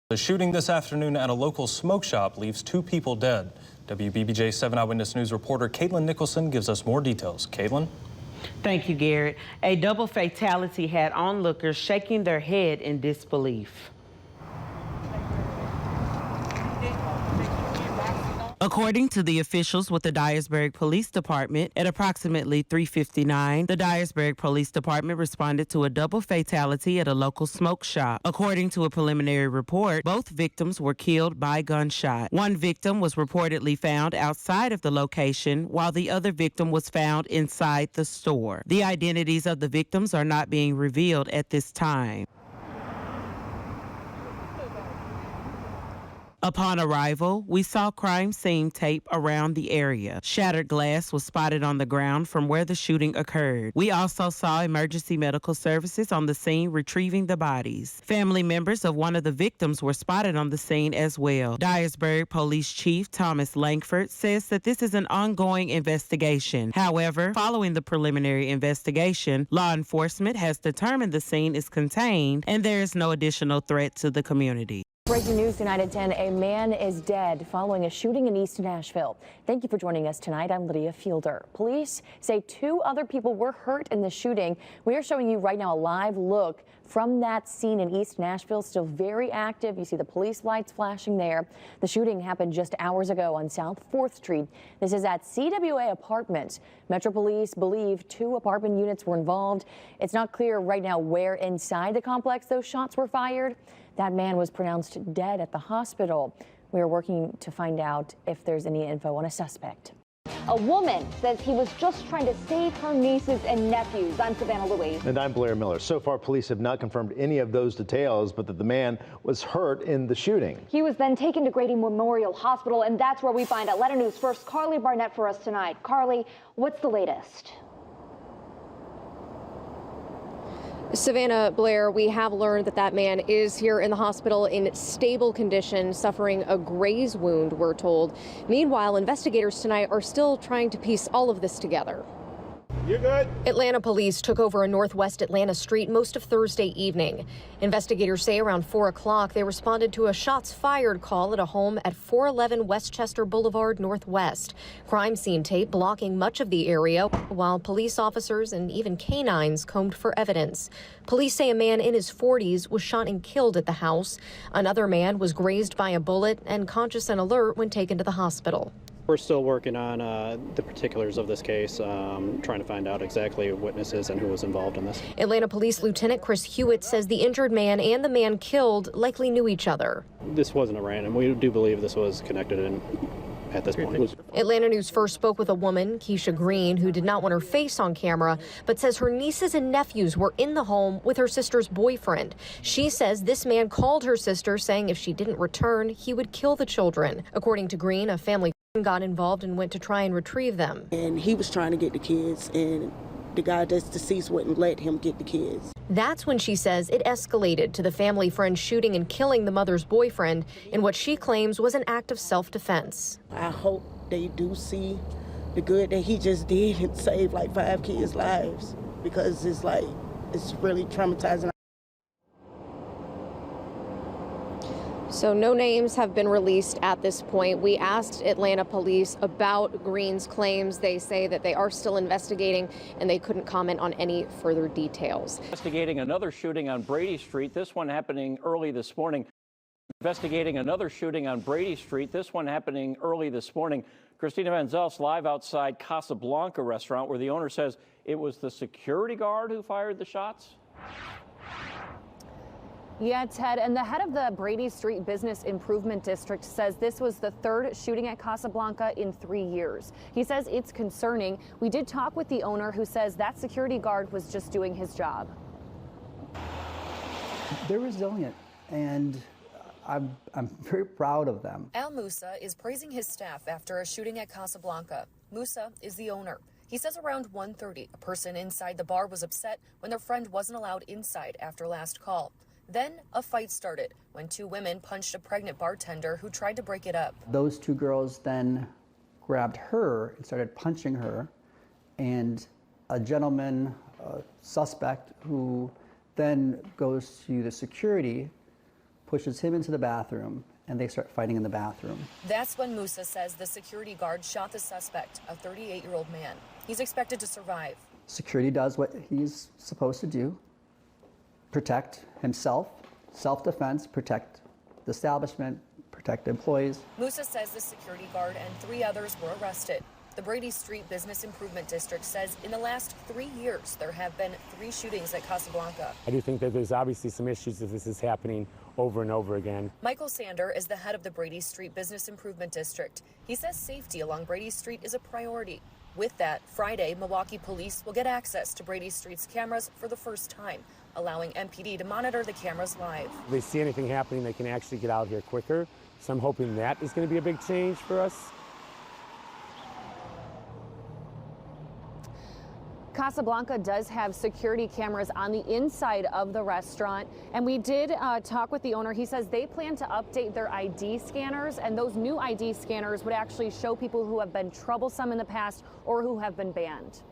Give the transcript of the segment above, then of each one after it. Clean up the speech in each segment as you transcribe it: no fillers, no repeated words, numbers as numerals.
The shooting this afternoon at a local smoke shop leaves 2 people dead. WBBJ 7 Eyewitness News reporter Caitlin Nicholson gives us more details. Caitlin? Thank you, Garrett. A double fatality had onlookers shaking their head in disbelief. According to the officials with the Dyersburg Police Department, at approximately 3:59, the Dyersburg Police Department responded to a double fatality at a local smoke shop. According to a preliminary report, both victims were killed by gunshot. One victim was reportedly found outside of the location, while the other victim was found inside the store. The identities of the victims are not being revealed at this time. Upon arrival, we saw crime scene tape around the area. Shattered glass was spotted on the ground from where the shooting occurred. We also saw emergency medical services on the scene retrieving the bodies. Family members of one of the victims were spotted on the scene as well. Dyersburg Police Chief Thomas Langford says that this is an ongoing investigation. However, following the preliminary investigation, law enforcement has determined the scene is contained and there is no additional threat to the community. Breaking news, United 10, a man is dead following a shooting in East Nashville. Thank you for joining us tonight. I'm Lydia Fielder. Police say 2 other people were hurt in the shooting. We are showing you right now a live look from that scene in East Nashville, still very active. You see the police lights flashing there. The shooting happened just hours ago on South 4th Street. This is at CWA Apartments. Metro Police believe 2 apartment units were involved. It's not clear right now where inside the complex those shots were fired. That man was pronounced dead at the hospital. We are working to find out if there's any info on a suspect. A woman says he was just trying to save her nieces and nephews. I'm Savannah Louise. And I'm Blair Miller. So far, police have not confirmed any of those details, but that the man was hurt in the shooting. He was then taken to Grady Memorial Hospital, and that's where we find Atlanta News First Carly Barnett for us tonight. Carly, what's the latest? Savannah, Blair, we have learned that that man is here in the hospital in stable condition, suffering a graze wound, we're told. Meanwhile, investigators tonight are still trying to piece all of this together. You're good. Atlanta police took over a Northwest Atlanta street most of Thursday evening. Investigators say around 4 o'clock they responded to a shots fired call at a home at 411 Westchester Boulevard Northwest. Crime scene tape blocking much of the area while police officers and even canines combed for evidence. Police say a man in his 40s was shot and killed at the house. Another man was grazed by a bullet and conscious and alert when taken to the hospital. We're still working on the particulars of this case, trying to find out exactly witnesses and who was involved in this. Atlanta Police Lieutenant Chris Hewitt says the injured man and the man killed likely knew each other. This wasn't a random. We do believe this was connected at this point. Atlanta News First spoke with a woman, Keisha Green, who did not want her face on camera, but says her nieces and nephews were in the home with her sister's boyfriend. She says this man called her sister saying if she didn't return, he would kill the children. According to Green, a family got involved and went to try and retrieve them. And he was trying to get the kids, and the guy that's deceased wouldn't let him get the kids. That's when she says it escalated to the family friend shooting and killing the mother's boyfriend in what she claims was an act of self-defense. I hope they do see the good that he just did and save like 5 kids' lives, because it's really traumatizing. So no names have been released at this point. We asked Atlanta police about Green's claims. They say that they are still investigating and they couldn't comment on any further details. Investigating another shooting on Brady Street, this one happening early this morning. Investigating another shooting on Brady Street, this one happening early this morning. Christina Van Zels live outside Casablanca restaurant, where the owner says it was the security guard who fired the shots. Yeah, Ted, and the head of the Brady Street Business Improvement District says this was the 3rd shooting at Casablanca in 3 years. He says it's concerning. We did talk with the owner, who says that security guard was just doing his job. They're resilient, and I'm very proud of them. Al Musa is praising his staff after a shooting at Casablanca. Musa is the owner. He says around 1:30, a person inside the bar was upset when their friend wasn't allowed inside after last call. Then a fight started when 2 women punched a pregnant bartender who tried to break it up. Those 2 girls then grabbed her and started punching her, and a gentleman, a suspect, who then goes to the security, pushes him into the bathroom, and they start fighting in the bathroom. That's when Musa says the security guard shot the suspect, a 38-year-old man. He's expected to survive. Security does what he's supposed to do, protect himself, self-defense, protect the establishment, protect employees. Musa says the security guard and 3 others were arrested. The Brady Street Business Improvement District says in the last 3 years, there have been 3 shootings at Casablanca. I do think that there's obviously some issues if this is happening over and over again. Michael Sander is the head of the Brady Street Business Improvement District. He says safety along Brady Street is a priority. With that, Friday, Milwaukee police will get access to Brady Street's cameras for the first time, allowing MPD to monitor the cameras live. If they see anything happening, they can actually get out here quicker. So I'm hoping that is going to be a big change for us. Casablanca does have security cameras on the inside of the restaurant, and we did talk with the owner. He says they plan to update their ID scanners, and those new ID scanners would actually show people who have been troublesome in the past or who have been banned.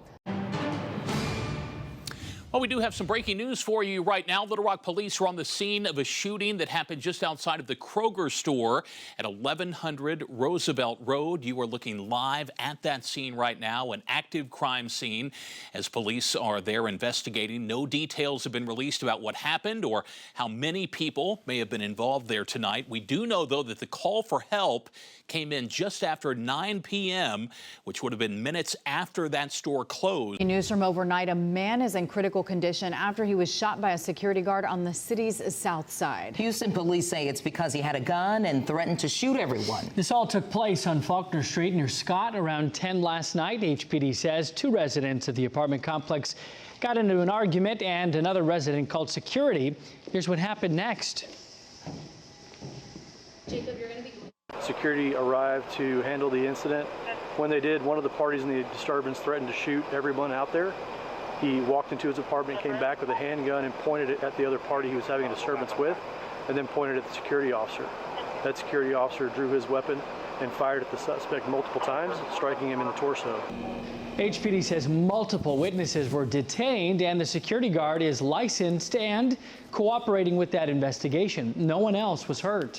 Well, we do have some breaking news for you right now. Little Rock police are on the scene of a shooting that happened just outside of the Kroger store at 1100 Roosevelt Road. You are looking live at that scene right now, an active crime scene as police are there investigating. No details have been released about what happened or how many people may have been involved there tonight. We do know, though, that the call for help came in just after 9 p.m., which would have been minutes after that store closed. News from overnight, a man is in critical condition after he was shot by a security guard on the city's south side. Houston police say it's because he had a gun and threatened to shoot everyone. This all took place on Faulkner Street near Scott around 10 last night. HPD says 2 residents of the apartment complex got into an argument and another resident called security. Here's what happened next. Jacob, you're going to be... Security arrived to handle the incident. When they did, one of the parties in the disturbance threatened to shoot everyone out there. He walked into his apartment, came back with a handgun and pointed it at the other party he was having a disturbance with, and then pointed at the security officer. That security officer drew his weapon and fired at the suspect multiple times, striking him in the torso. HPD says multiple witnesses were detained and the security guard is licensed and cooperating with that investigation. No one else was hurt.